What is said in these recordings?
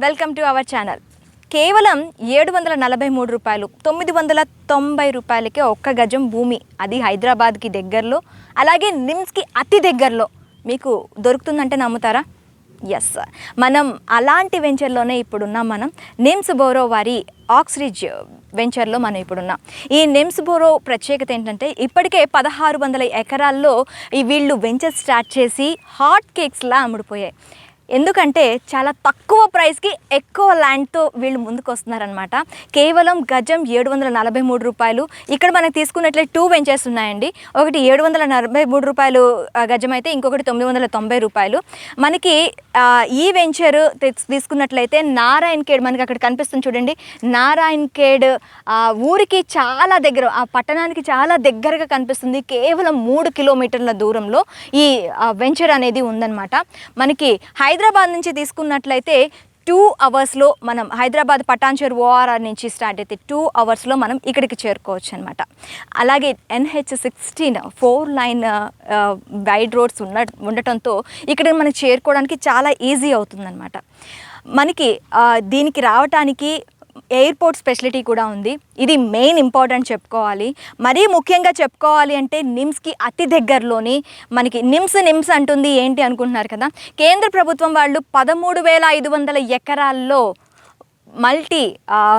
Welcome to our channel. కేవలం 743 రూపాయలు, 990 రూపాయలకే ఒక్క గజం భూమి, అది హైదరాబాద్కి దగ్గరలో, అలాగే నిమ్స్కి అతి దగ్గరలో మీకు దొరుకుతుందంటే నమ్ముతారా? ఎస్, మనం అలాంటి వెంచర్లోనే ఇప్పుడున్నాం. మనం నిమ్స్ బోరో వారి ఆక్స్రిడ్జ్ వెంచర్లో మనం ఇప్పుడున్నాం. ఈ నిమ్స్ బోరో ప్రత్యేకత ఏంటంటే ఇప్పటికే 1600 ఎకరాల్లో వీళ్ళు వెంచర్ స్టార్ట్ చేసి హాట్ కేక్స్లా అమ్ముడుపోయాయి. ఎందుకంటే చాలా తక్కువ ప్రైస్కి ఎక్కువ ల్యాండ్తో వీళ్ళు ముందుకు వస్తున్నారనమాట. కేవలం గజం 743 రూపాయలు. ఇక్కడ మనకు తీసుకున్నట్లయితే 2 వెంచర్స్ ఉన్నాయండి. ఒకటి 743 రూపాయలు గజం అయితే, ఇంకొకటి 990 రూపాయలు. మనకి ఈ వెంచర్ తీసుకున్నట్లయితే నారాయణఖేడ్, మనకి అక్కడ కనిపిస్తుంది చూడండి, నారాయణఖేడ్ ఊరికి చాలా దగ్గర, ఆ పట్టణానికి చాలా దగ్గరగా కనిపిస్తుంది. కేవలం 3 కిలోమీటర్ల దూరంలో ఈ వెంచర్ అనేది ఉందన్నమాట. మనకి హైదరాబాద్ నుంచి తీసుకున్నట్లయితే 2 అవర్స్లో మనం హైదరాబాద్ పటాన్చెరు ఓఆర్ఆర్ నుంచి స్టార్ట్ అయితే 2 అవర్స్లో మనం ఇక్కడికి చేరుకోవచ్చు అనమాట. అలాగే NH16 4 లైన్ వైడ్ రోడ్స్ ఉండటంతో ఇక్కడ మనం చేరుకోవడానికి చాలా ఈజీ అవుతుందన్నమాట. మనకి దీనికి రావటానికి ఎయిర్పోర్ట్ ఫెసిలిటీ కూడా ఉంది. ఇది మెయిన్ ఇంపార్టెంట్ చెప్పుకోవాలి. మరీ ముఖ్యంగా చెప్పుకోవాలి అంటే నిమ్స్కి అతి దగ్గరలోని మనకి నిమ్స్ అంటుంది ఏంటి అనుకుంటున్నారు కదా, కేంద్ర ప్రభుత్వం వాళ్ళు 13,500 ఎకరాల్లో మల్టీ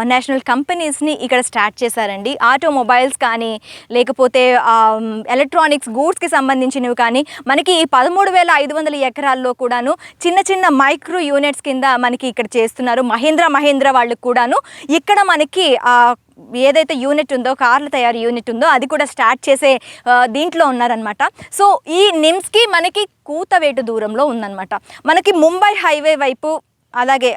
నేషనల్ కంపెనీస్ని ఇక్కడ స్టార్ట్ చేశారండి. ఆటోమొబైల్స్ కానీ, లేకపోతే ఎలక్ట్రానిక్స్ గూడ్స్కి సంబంధించినవి కానీ, మనకి ఈ 13,500 ఎకరాల్లో కూడాను చిన్న చిన్న మైక్రో యూనిట్స్ కింద మనకి ఇక్కడ చేస్తున్నారు. మహీంద్రా వాళ్ళు కూడాను ఇక్కడ మనకి ఏదైతే యూనిట్ ఉందో, కార్ల తయారీ యూనిట్ ఉందో అది కూడా స్టార్ట్ చేసే దీంట్లో ఉన్నారనమాట. సో ఈ నిమ్స్కి మనకి కూతవేటు దూరంలో ఉందన్నమాట. మనకి ముంబై హైవే వైపు, అలాగే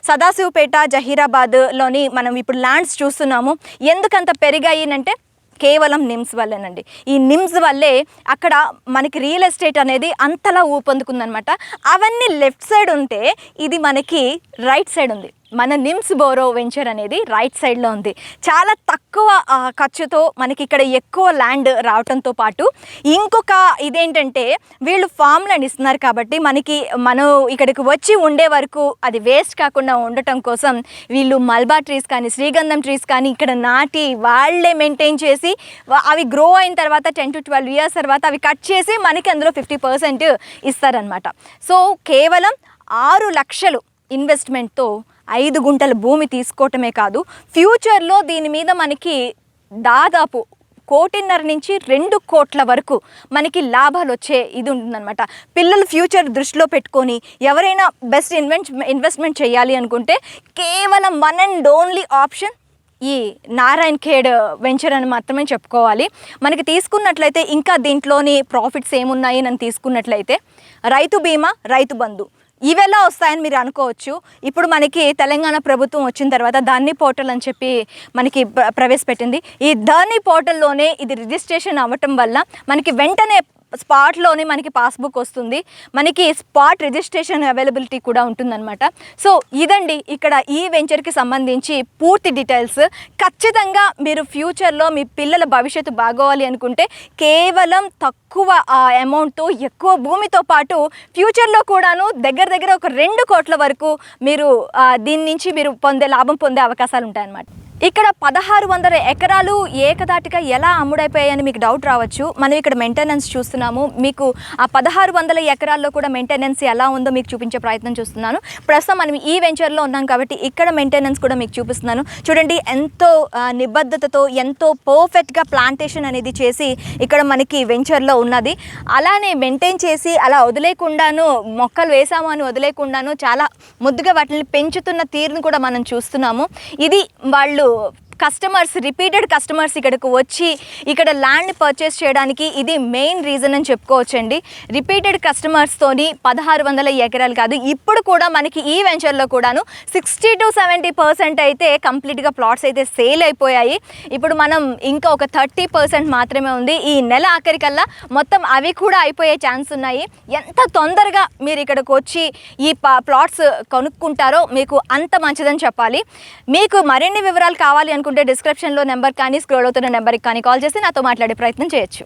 సదాశివపేట, జహీరాబాద్లోని మనం ఇప్పుడు ల్యాండ్స్ చూస్తున్నాము. ఎందుకంత పెరిగాయినంటే కేవలం నిమ్స్ వల్లేనండి. ఈ నిమ్స్ వల్లే అక్కడ మనకి రియల్ ఎస్టేట్ అనేది అంతలా ఊపందుకుందనమాట. అవన్నీ లెఫ్ట్ సైడ్ ఉంటే ఇది మనకి రైట్ సైడ్ ఉంది. మన నిమ్స్ బోరో వెంచర్ అనేది రైట్ సైడ్లో ఉంది. చాలా తక్కువ ఖర్చుతో మనకి ఇక్కడ ఎక్కువ ల్యాండ్ రావడంతో పాటు ఇంకొక ఇదేంటంటే వీళ్ళు ఫామ్ ల్యాండ్ ఇస్తున్నారు కాబట్టి మనం ఇక్కడికి వచ్చి ఉండే వరకు అది వేస్ట్ కాకుండా ఉండటం కోసం వీళ్ళు మల్బార్ ట్రీస్ కానీ, శ్రీగంధం ట్రీస్ కానీ ఇక్కడ నాటి వాళ్ళే మెయింటైన్ చేసి అవి గ్రో అయిన తర్వాత 10 to 12 ఇయర్స్ తర్వాత అవి కట్ చేసి మనకి అందులో 50% ఇస్తారనమాట. సో కేవలం 6 లక్షలు ఇన్వెస్ట్మెంట్తో 5 గుంటల భూమి తీసుకోవటమే కాదు, ఫ్యూచర్లో దీని మీద మనకి దాదాపు 1.5 నుంచి 2 కోట్ల వరకు మనకి లాభాలు వచ్చే ఇది ఉంటుందన్నమాట. పిల్లలు ఫ్యూచర్ దృష్టిలో పెట్టుకొని ఎవరైనా బెస్ట్ ఇన్వెస్ట్మెంట్ చేయాలి అనుకుంటే కేవలం 1 and only ఆప్షన్ ఈ నారాయణఖేడ్ వెంచర్ అని మాత్రమే చెప్పుకోవాలి. మనకి తీసుకున్నట్లయితే ఇంకా దీంట్లోని ప్రాఫిట్స్ ఏమున్నాయి అని తీసుకున్నట్లయితే రైతు బీమా, రైతు బంధు ఇవెలా వస్తాయని మీరు అనుకోవచ్చు. ఇప్పుడు మనకి తెలంగాణ ప్రభుత్వం వచ్చిన తర్వాత ధరణి పోర్టల్ అని చెప్పి మనకి ప్రవేశపెట్టింది. ఈ ధరణి పోర్టల్లోనే ఇది రిజిస్ట్రేషన్ అవ్వటం వల్ల మనకి వెంటనే స్పాట్లోనే మనకి పాస్బుక్ వస్తుంది, మనకి స్పాట్ రిజిస్ట్రేషన్ అవైలబిలిటీ కూడా ఉంటుందన్నమాట. సో ఇదండి ఇక్కడ ఈ వెంచర్కి సంబంధించి పూర్తి డీటెయిల్స్. ఖచ్చితంగా మీరు ఫ్యూచర్లో మీ పిల్లల భవిష్యత్తు బాగోవాలి అనుకుంటే కేవలం తక్కువ అమౌంట్తో ఎక్కువ భూమితో పాటు ఫ్యూచర్లో కూడాను దగ్గర ఒక 2 కోట్ల వరకు మీరు దీని నుంచి మీరు లాభం పొందే అవకాశాలు ఉంటాయన్నమాట. ఇక్కడ 1600 ఎకరాలు ఏకదాటిగా ఎలా అమ్ముడైపోయాయని మీకు డౌట్ రావచ్చు. మనం ఇక్కడ మెయింటెనెన్స్ చూస్తున్నాము. మీకు ఆ 1600 ఎకరాల్లో కూడా మెయింటెనెన్స్ ఎలా ఉందో మీకు చూపించే ప్రయత్నం చూస్తున్నాను. ప్రస్తుతం మనం ఈ వెంచర్లో ఉన్నాం కాబట్టి ఇక్కడ మెయింటెనెన్స్ కూడా మీకు చూపిస్తున్నాను. చూడండి, ఎంతో నిబద్ధతతో ఎంతో పర్ఫెక్ట్గా ప్లాంటేషన్ అనేది చేసి ఇక్కడ మనకి వెంచర్లో ఉన్నది. అలానే మెయింటైన్ చేసి అలా వదిలేకుండాను, మొక్కలు వేసాము అని వదిలేకుండాను చాలా ముద్దుగా వాటిని పెంచుతున్న తీరును కూడా మనం చూస్తున్నాము. ఇది వాళ్ళు కస్టమర్స్, రిపీటెడ్ కస్టమర్స్ ఇక్కడికి వచ్చి ఇక్కడ ల్యాండ్ పర్చేస్ చేయడానికి ఇది మెయిన్ రీజన్ అని చెప్పుకోవచ్చండి. రిపీటెడ్ కస్టమర్స్తోని 1600 ఎకరాలు కాదు, ఇప్పుడు కూడా మనకి ఈ వెంచర్లో కూడాను 60 to 70% అయితే కంప్లీట్గా ప్లాట్స్ అయితే సేల్ అయిపోయాయి. ఇప్పుడు మనం ఇంకా ఒక 30% మాత్రమే ఉంది. ఈ నెల ఆఖరికల్లా మొత్తం అవి కూడా అయిపోయే ఛాన్స్ ఉన్నాయి. ఎంత తొందరగా మీరు ఇక్కడికి వచ్చి ఈ ప్లాట్స్ కొనుక్కుంటారో మీకు అంత మంచిదని చెప్పాలి. మీకు మరిన్ని వివరాలు కావాలి అనుకుంటే డిస్క్రిప్షన్లో నెంబర్ కానీ, స్క్రోల్ అవుతున్న నెంబర్కి కానీ కాల్ చేసి నాతో మాట్లాడే ప్రయత్నం చేయొచ్చు.